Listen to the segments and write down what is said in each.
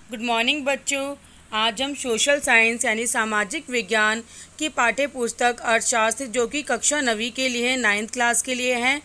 Good morning बच्चों। आज हम सोशल साइंस यानी सामाजिक विज्ञान की पाठ्य पुस्तक अर्थशास्त्र जो कि कक्षा 9वीं के लिए है, 9th क्लास के लिए है,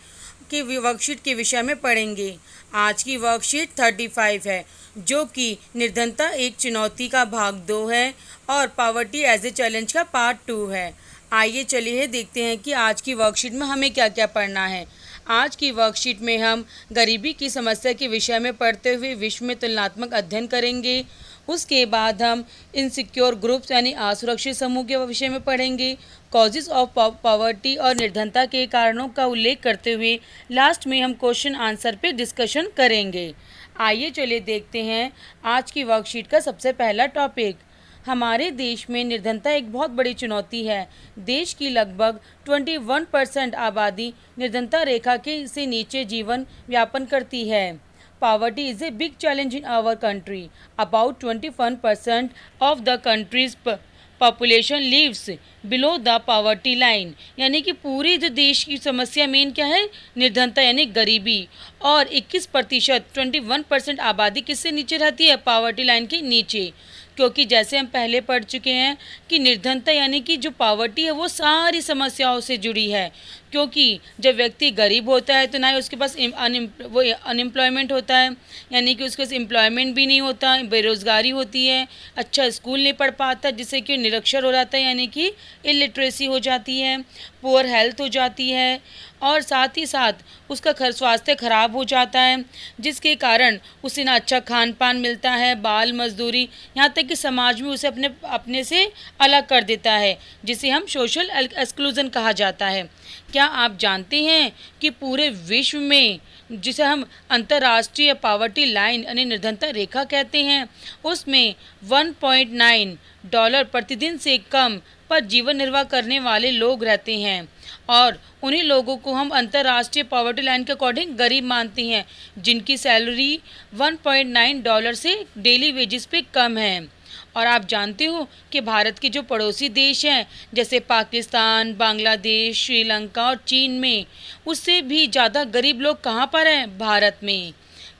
कि वर्कशीट के विषय में पढ़ेंगे। आज की वर्कशीट 35 है जो कि निर्धनता एक चुनौती का भाग 2 है और पॉवर्टी एज ए चैलेंज का पार्ट 2 है। आइए चलिए देखते हैं कि आज की वर्कशीट में हमें क्या क्या पढ़ना है। आज की वर्कशीट में हम गरीबी की समस्या के विषय में पढ़ते हुए विश्व में तुलनात्मक अध्ययन करेंगे। उसके बाद हम इनसिक्योर ग्रुप्स यानी असुरक्षित समूह के विषय में पढ़ेंगे। कॉजेज ऑफ पॉवर्टी और निर्धनता के कारणों का उल्लेख करते हुए लास्ट में हम क्वेश्चन आंसर पे डिस्कशन करेंगे। आइए चलिए देखते हैं आज की वर्कशीट का सबसे पहला टॉपिक। हमारे देश में निर्धनता एक बहुत बड़ी चुनौती है। देश की लगभग 21% आबादी निर्धनता रेखा के से नीचे जीवन यापन करती है। Poverty is a big challenge in our country. About 21% of the country's population lives below the poverty line, यानी कि पूरी जो देश की समस्या मेन क्या है, निर्धनता यानी गरीबी। और 21% 21% आबादी किससे नीचे रहती है, पॉवर्टी लाइन के नीचे। क्योंकि जैसे हम पहले पढ़ चुके हैं कि निर्धनता यानी कि जो पॉवर्टी है वो सारी समस्याओं से जुड़ी है। क्योंकि जब व्यक्ति गरीब होता है तो ना ही उसके पास वो अनएम्प्लॉयमेंट होता है, यानी कि उसके पास एम्प्लॉयमेंट भी नहीं होता, बेरोज़गारी होती है, अच्छा स्कूल नहीं पढ़ पाता जिससे कि निरक्षर हो जाता है यानी कि इलिटरेसी हो जाती है, पुअर हेल्थ हो जाती है और साथ ही साथ उसका स्वास्थ्य खराब हो जाता है, जिसके कारण उसे ना अच्छा खान पान मिलता है, बाल मजदूरी, यहाँ तक कि समाज में उसे अपने से अलग कर देता है, जिसे हम सोशल एक्सक्लूजन कहा जाता है। क्या आप जानते हैं कि पूरे विश्व में जिसे हम अंतर्राष्ट्रीय पॉवर्टी लाइन यानी निर्धनता रेखा कहते हैं, उसमें $1.9 प्रतिदिन से कम पर जीवन निर्वाह करने वाले लोग रहते हैं और उन्हीं लोगों को हम अंतर्राष्ट्रीय पॉवर्टी लाइन के अकॉर्डिंग गरीब मानते हैं, जिनकी सैलरी $1.9 से डेली वेजेस पे कम है। और आप जानते हो कि भारत के जो पड़ोसी देश हैं जैसे पाकिस्तान, बांग्लादेश, श्रीलंका और चीन में उससे भी ज़्यादा गरीब लोग कहाँ पर हैं, भारत में।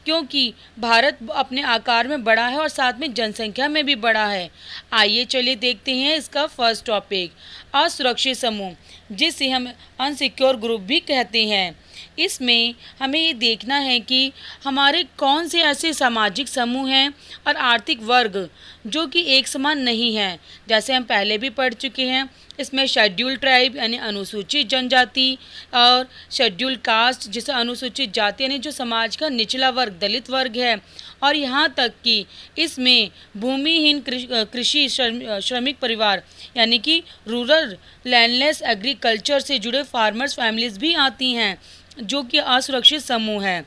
क्योंकि भारत अपने आकार में बड़ा है और साथ में जनसंख्या में भी बड़ा है। आइए चलिए देखते हैं इसका फर्स्ट टॉपिक, असुरक्षित समूह, जिसे हम अनसिक्योर ग्रुप भी कहते हैं। इसमें हमें ये देखना है कि हमारे कौन से ऐसे सामाजिक समूह हैं और आर्थिक वर्ग जो कि एक समान नहीं हैं। जैसे हम पहले भी पढ़ चुके हैं, इसमें शेड्यूल ट्राइब यानी अनुसूचित जनजाति और शेड्यूल कास्ट जिसे अनुसूचित जाति यानी जो समाज का निचला वर्ग दलित वर्ग है, और यहाँ तक कि इसमें भूमिहीन कृषि श्रमिक परिवार यानी कि रूरल लैंडलेस एग्रीकल्चर से जुड़े फार्मर्स फैमिलीज भी आती हैं जो कि असुरक्षित समूह है।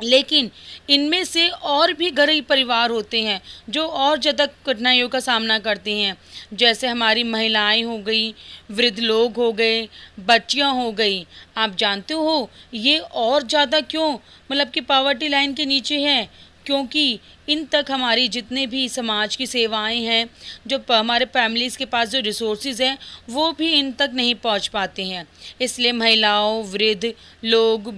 लेकिन इनमें से और भी गरीब परिवार होते हैं जो और ज़्यादा कठिनाइयों का सामना करते हैं, जैसे हमारी महिलाएं हो गई, वृद्ध लोग हो गए, बच्चियां हो गई। आप जानते हो ये और ज़्यादा क्यों मतलब कि पॉवर्टी लाइन के नीचे हैं, क्योंकि इन तक हमारी जितने भी समाज की सेवाएं हैं, जो हमारे फैमिलीज़ के पास जो रिसोर्सेज हैं वो भी इन तक नहीं पहुंच पाते हैं। इसलिए महिलाओं, वृद्ध लोग,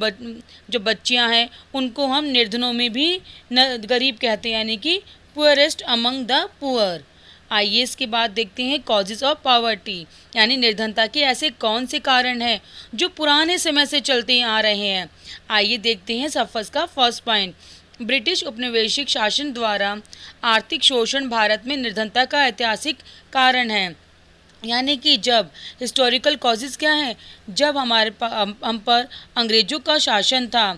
जो बच्चियां हैं उनको हम निर्धनों में भी गरीब कहते हैं, यानी कि पुअरेस्ट अमंग द पुअर। आइए इसके बाद देखते हैं कॉजेज ऑफ पॉवर्टी यानी निर्धनता के ऐसे कौन से कारण हैं जो पुराने समय से चलते आ रहे हैं। आइए देखते हैं सफस का फर्स्ट पॉइंट, ब्रिटिश उपनिवेशिक शासन द्वारा आर्थिक शोषण भारत में निर्धनता का ऐतिहासिक कारण है। यानी कि जब हिस्टोरिकल कॉजेज़ क्या है, जब हम पर अंग्रेज़ों का शासन था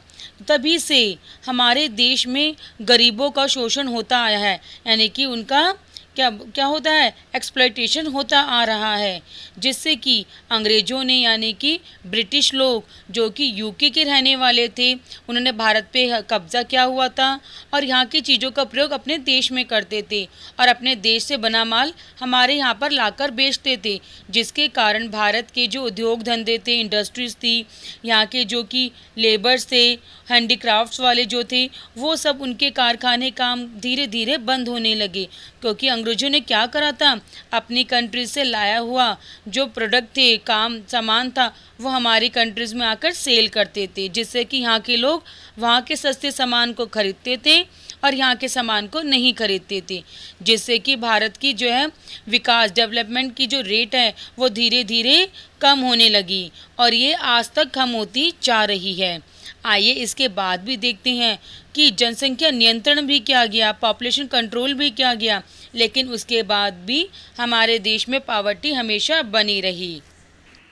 तभी से हमारे देश में गरीबों का शोषण होता आया है, यानी कि उनका क्या होता है, एक्सप्लॉयटेशन होता आ रहा है, जिससे कि अंग्रेज़ों ने यानी कि ब्रिटिश लोग जो कि यूके के रहने वाले थे, उन्होंने भारत पे कब्ज़ा किया हुआ था और यहाँ की चीज़ों का प्रयोग अपने देश में करते थे और अपने देश से बना माल हमारे यहाँ पर लाकर बेचते थे, जिसके कारण भारत के जो उद्योग धंधे थे, इंडस्ट्रीज़ थी, यहाँ के जो कि लेबर्स थे, हैंडीक्राफ्ट्स वाले जो थे, वो सब उनके कारखाने काम धीरे धीरे बंद होने लगे। क्योंकि अंग्रेज़ों ने क्या करा था, अपनी कंट्री से लाया हुआ जो प्रोडक्ट थे, सामान था, वो हमारी कंट्रीज़ में आकर सेल करते थे, जिससे कि यहाँ के लोग वहाँ के सस्ते सामान को खरीदते थे और यहाँ के सामान को नहीं खरीदते थे, जिससे कि भारत की जो है विकास डेवलपमेंट की जो रेट है वो धीरे धीरे कम होने लगी और ये आज तक कम होती जा रही है। आइए इसके बाद भी देखते हैं कि जनसंख्या नियंत्रण भी किया गया, पॉपुलेशन कंट्रोल भी किया गया, लेकिन उसके बाद भी हमारे देश में पॉवर्टी हमेशा बनी रही।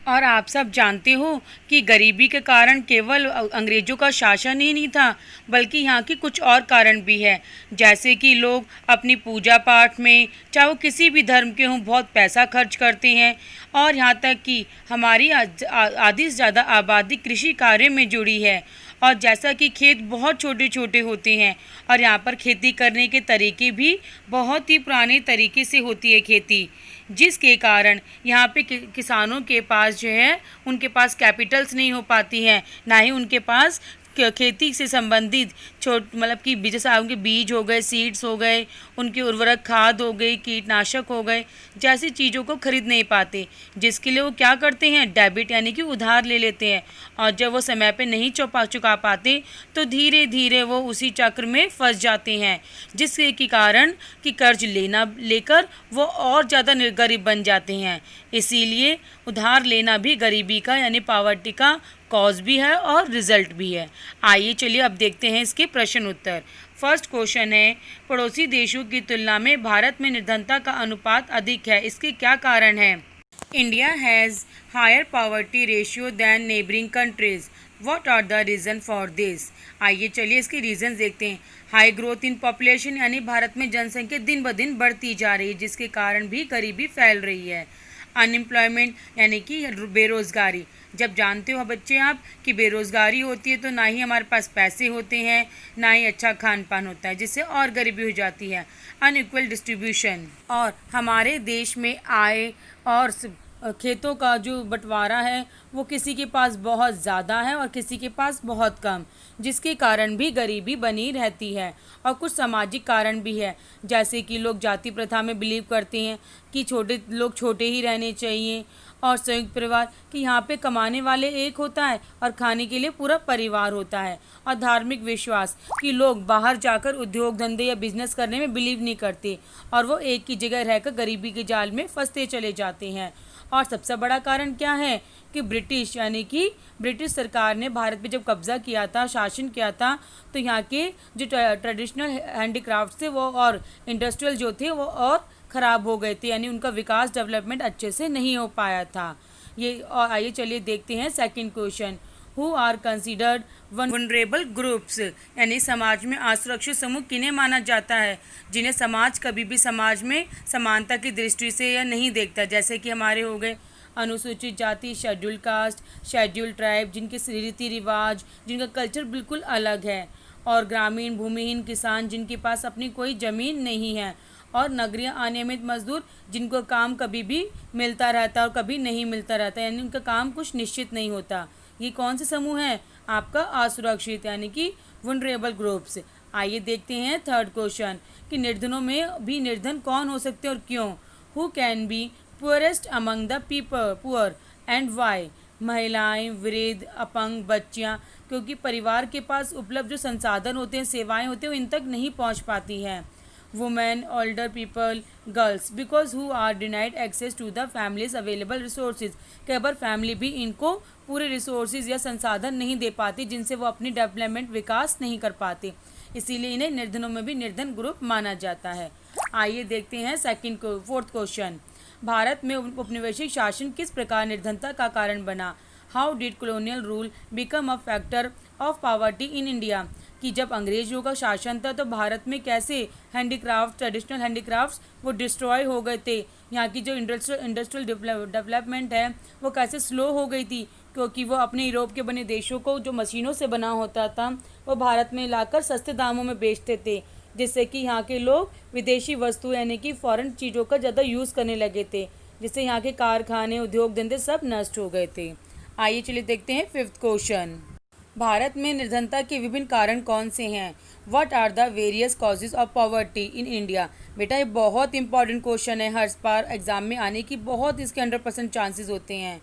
और आप सब जानते हो कि गरीबी के कारण केवल अंग्रेज़ों का शासन ही नहीं था, बल्कि यहाँ की कुछ और कारण भी है, जैसे कि लोग अपनी पूजा पाठ में, चाहे वो किसी भी धर्म के हों, बहुत पैसा खर्च करते हैं और यहाँ तक कि हमारी आधी से ज़्यादा आबादी कृषि कार्य में जुड़ी है। और जैसा कि खेत बहुत छोटे छोटे होते हैं और यहाँ पर खेती करने के तरीके भी बहुत ही पुराने तरीके से होती है खेती, जिसके कारण यहाँ पे किसानों के पास जो है उनके पास कैपिटल्स नहीं हो पाती हैं, ना ही उनके पास खेती से संबंधित मतलब कि जैसे उनके बीज हो गए, सीड्स हो गए, उनकी उर्वरक खाद हो गई, कीटनाशक हो गए, जैसी चीज़ों को खरीद नहीं पाते, जिसके लिए वो क्या करते हैं, डेबिट यानी कि उधार ले लेते हैं। और जब वो समय पे नहीं चुका पाते तो धीरे धीरे वो उसी चक्र में फंस जाते हैं, जिसके के कारण कि कर्ज लेकर वो और ज़्यादा गरीब बन जाते हैं। इसीलिए उधार लेना भी गरीबी का यानी पॉवर्टी का कॉज भी है और रिजल्ट भी है। आइए चलिए अब देखते हैं इसके प्रश्न उत्तर। फर्स्ट क्वेश्चन है, पड़ोसी देशों की तुलना में भारत में निर्धनता का अनुपात अधिक है, इसके क्या कारण है? India has higher poverty ratio than neighbouring countries, what are the reason for this? आइए चलिए इसके रीज़न देखते हैं। हाई ग्रोथ इन पॉपुलेशन यानी भारत में जनसंख्या दिन ब दिन बढ़ती जा रही है, जिसके कारण भी गरीबी फैल रही है। अनएम्प्लॉयमेंट यानी कि बेरोज़गारी, जब जानते हो बच्चे आप कि बेरोज़गारी होती है तो ना ही हमारे पास पैसे होते हैं, ना ही अच्छा खान पान होता है, जिससे और गरीबी हो जाती है। अनइक्वल डिस्ट्रीब्यूशन, और हमारे देश में आय और खेतों का जो बंटवारा है वो किसी के पास बहुत ज़्यादा है और किसी के पास बहुत कम, जिसके कारण भी गरीबी बनी रहती है। और कुछ सामाजिक कारण भी है, जैसे कि लोग जाति प्रथा में बिलीव करते हैं कि छोटे लोग छोटे ही रहने चाहिए, और संयुक्त परिवार कि यहाँ पे कमाने वाले एक होता है और खाने के लिए पूरा परिवार होता है। और धार्मिक विश्वास कि लोग बाहर जाकर उद्योग धंधे या बिजनेस करने में बिलीव नहीं करते और वो एक ही जगह रहकर गरीबी के जाल में फंसते चले जाते हैं। और सबसे बड़ा कारण क्या है कि ब्रिटिश यानी कि ब्रिटिश सरकार ने भारत पे जब कब्ज़ा किया था, शासन किया था, तो यहाँ के जो ट्रेडिशनल हैंडीक्राफ्ट थे वो और इंडस्ट्रियल जो थे वो और ख़राब हो गए थे, यानी उनका विकास डेवलपमेंट अच्छे से नहीं हो पाया था ये। और आइए चलिए देखते हैं second question, who are considered vulnerable groups, यानी समाज में असुरक्षित समूह किन्हें माना जाता है, जिन्हें समाज कभी भी समाज में समानता की दृष्टि से या नहीं देखता, जैसे कि हमारे हो गए अनुसूचित जाति, शेड्यूल कास्ट, शेड्यूल ट्राइब, जिनके रीति रिवाज, जिनका कल्चर बिल्कुल अलग है, और ग्रामीण भूमिहीन किसान जिनके पास अपनी कोई ज़मीन नहीं है, और नगरीय अनियमित मजदूर जिनको काम कभी भी मिलता रहता है और कभी नहीं मिलता रहता, यानी उनका काम कुछ निश्चित नहीं होता। ये कौन से समूह हैं? आपका असुरक्षित यानी कि वनरेबल ग्रुप्स। आइए देखते हैं थर्ड क्वेश्चन कि निर्धनों में भी निर्धन कौन हो सकते हैं और क्यों? Who can be poorest among the people poor and why? महिलाएं, वृद्ध, अपंग, बच्चियां, क्योंकि परिवार के पास उपलब्ध जो संसाधन होते हैं, सेवाएं होती हैं, वो इन तक नहीं पहुंच पाती हैं। Women, older people, girls, because who are denied access to the families available resources, कई बार फैमिली भी इनको पूरे रिसोर्सेज या संसाधन नहीं दे पाती, जिनसे वो अपनी डेवलपमेंट विकास नहीं कर पाते, इसीलिए इन्हें निर्धनों में भी निर्धन ग्रुप माना जाता है। आइए देखते हैं फोर्थ क्वेश्चन, भारत में उपनिवेशिक शासन किस प्रकार निर्धनता का कारण बना? How did colonial rule become a factor of poverty in India? कि जब अंग्रेजों का शासन था तो भारत में कैसे हैंडीक्राफ्ट, ट्रेडिशनल हैंडीक्राफ्ट्स वो डिस्ट्रॉय हो गए थे, यहाँ की जो इंडस्ट्रियल डेवलपमेंट है वो कैसे स्लो हो गई थी, क्योंकि वो अपने यूरोप के बने देशों को जो मशीनों से बना होता था वो भारत में लाकर सस्ते दामों में बेचते थे, जिससे कि यहाँ के लोग विदेशी वस्तु यानी कि फॉरेन चीज़ों का ज़्यादा यूज़ करने लगे थे, जिससे यहाँ के कारखाने, उद्योग धंधे सब नष्ट हो गए थे। आइए चलिए देखते हैं फिफ्थ क्वेश्चन, भारत में निर्धनता के विभिन्न कारण कौन से हैं? What are the various causes of poverty in India? बेटा ये बहुत इंपॉर्टेंट क्वेश्चन है, हर बार एग्जाम में आने की बहुत इसके 100% चांसेस होते हैं।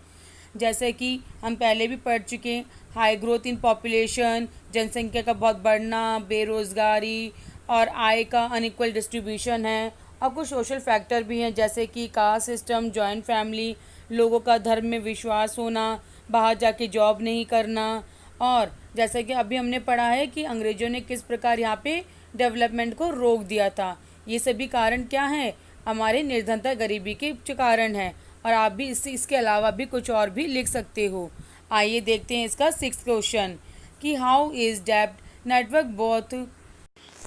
जैसे कि हम पहले भी पढ़ चुके हैं, हाई ग्रोथ इन पॉपुलेशन, जनसंख्या का बहुत बढ़ना, बेरोज़गारी, और आय का अनइक्वल डिस्ट्रीब्यूशन है, और कुछ सोशल फैक्टर भी हैं जैसे कि कास्ट सिस्टम, जॉइंट फैमिली, लोगों का धर्म में विश्वास होना, बाहर जाके जॉब नहीं करना, और जैसे कि अभी हमने पढ़ा है कि अंग्रेज़ों ने किस प्रकार यहाँ पे डेवलपमेंट को रोक दिया था। ये सभी कारण क्या है? हमारे निर्धनता गरीबी के कारण है। और आप भी इसके अलावा भी कुछ और भी लिख सकते हो। आइए देखते हैं इसका 6th क्वेश्चन कि हाउ इज़ डेब्ट network both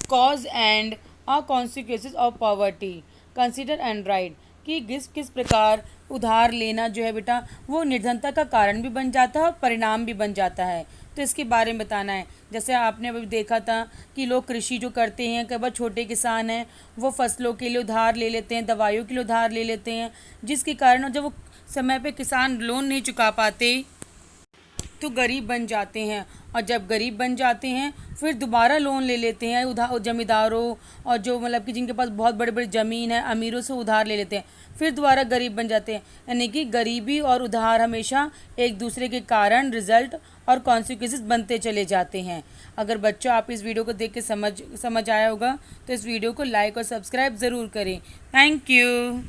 cause and consequences of poverty consider and right, कि किस प्रकार उधार लेना जो है बेटा वो निर्धनता का कारण भी बन जाता है और परिणाम भी बन जाता है। तो इसके बारे में बताना है। जैसे आपने अभी देखा था कि लोग कृषि जो करते हैं, कई बार छोटे किसान हैं वो फसलों के लिए उधार ले लेते हैं, दवाइयों के लिए उधार ले लेते हैं, जिसके कारण जब वो समय पे किसान लोन नहीं चुका पाते तो गरीब बन जाते हैं, और जब गरीब बन जाते हैं फिर दोबारा लोन ले लेते हैं उधार जमींदारों और जो मतलब कि जिनके पास बहुत बड़ी बड़ी ज़मीन है अमीरों से उधार ले लेते हैं, फिर दोबारा गरीब बन जाते हैं। यानी कि गरीबी और उधार हमेशा एक दूसरे के कारण, रिजल्ट और कॉन्सिक्वेंसेस बनते चले जाते हैं। अगर बच्चों आप इस वीडियो को देख के समझ आया होगा तो इस वीडियो को लाइक और सब्सक्राइब ज़रूर करें। Thank you.